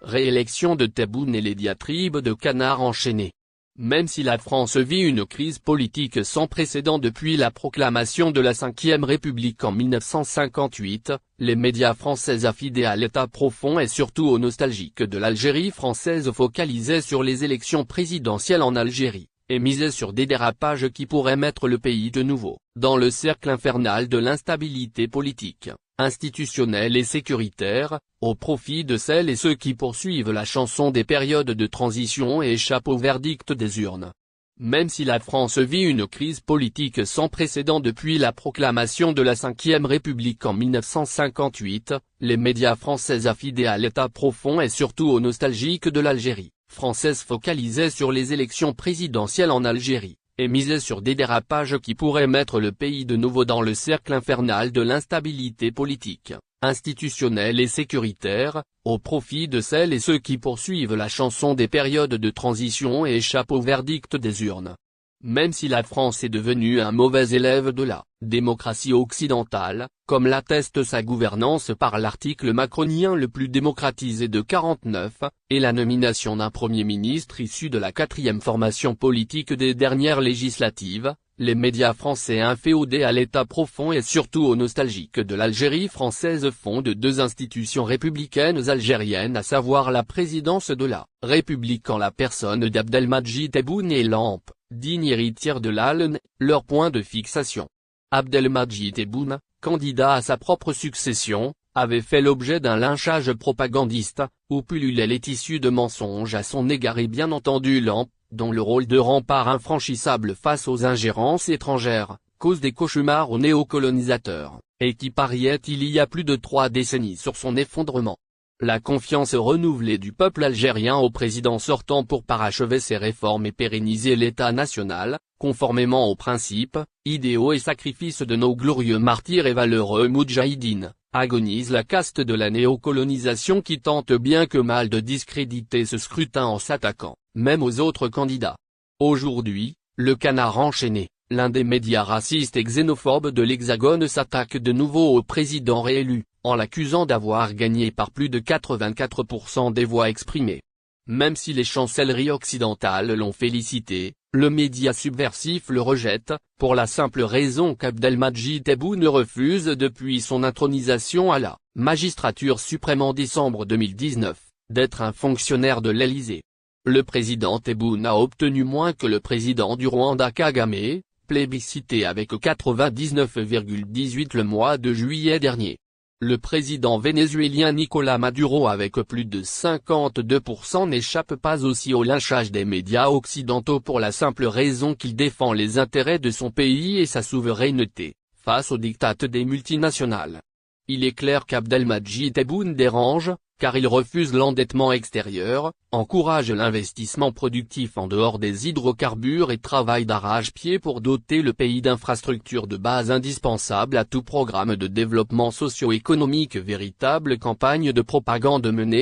Réélection de Tebboune et les diatribes de Canard enchaîné. Même si la France vit une crise politique sans précédent depuis la proclamation de la Ve République en 1958, les médias français affidés à l'état profond et surtout aux nostalgiques de l'Algérie française focalisaient sur les élections présidentielles en Algérie, et misaient sur des dérapages qui pourraient mettre le pays de nouveau dans le cercle infernal de l'instabilité politique, institutionnelle et sécuritaire, au profit de celles et ceux qui poursuivent la chanson des périodes de transition et échappent au verdict des urnes. Même si la France vit une crise politique sans précédent depuis la proclamation de la Ve République en 1958, les médias français affidés à l'état profond et surtout aux nostalgiques de l'Algérie française focalisaient sur les élections présidentielles en Algérie, et misaient sur des dérapages qui pourraient mettre le pays de nouveau dans le cercle infernal de l'instabilité politique, institutionnelle et sécuritaire, au profit de celles et ceux qui poursuivent la chanson des périodes de transition et échappent au verdict des urnes. Même si la France est devenue un mauvais élève de la démocratie occidentale, comme l'atteste sa gouvernance par l'article macronien le plus démocratisé de 49, et la nomination d'un Premier ministre issu de la 4e formation politique des dernières législatives, les médias français inféodés à l'état profond et surtout aux nostalgiques de l'Algérie française font de deux institutions républicaines algériennes, à savoir la présidence de la République en la personne d'Abdelmadjid Tebboune et l'ANP, digne héritière de l'ALN, leur point de fixation. Abdelmadjid Tebboune, candidat à sa propre succession, avait fait l'objet d'un lynchage propagandiste, où pullulait les tissus de mensonges à son égard et bien entendu l'ANP, dont le rôle de rempart infranchissable face aux ingérences étrangères, cause des cauchemars aux néocolonisateurs, et qui pariait il y a plus de 3 décennies sur son effondrement. La confiance renouvelée du peuple algérien au président sortant pour parachever ses réformes et pérenniser l'État national, conformément aux principes, idéaux et sacrifices de nos glorieux martyrs et valeureux moudjahidines, agonise la caste de la néocolonisation qui tente bien que mal de discréditer ce scrutin en s'attaquant même aux autres candidats. Aujourd'hui, le Canard enchaîné, l'un des médias racistes et xénophobes de l'Hexagone, s'attaque de nouveau au président réélu, en l'accusant d'avoir gagné par plus de 84% des voix exprimées. Même si les chancelleries occidentales l'ont félicité, le média subversif le rejette, pour la simple raison qu'Abdelmadjid Tebboune refuse depuis son intronisation à la magistrature suprême en décembre 2019, d'être un fonctionnaire de l'Élysée. Le président Tebboune a obtenu moins que le président du Rwanda Kagame, plébiscité avec 99,18 le mois de juillet dernier. Le président vénézuélien Nicolás Maduro avec plus de 52% n'échappe pas aussi au lynchage des médias occidentaux pour la simple raison qu'il défend les intérêts de son pays et sa souveraineté, face aux diktats des multinationales. Il est clair qu'Abdelmadjid Tebboune dérange, car il refuse l'endettement extérieur, encourage l'investissement productif en dehors des hydrocarbures et travaille d'arrache-pied pour doter le pays d'infrastructures de base indispensables à tout programme de développement socio-économique. Véritable campagne de propagande menée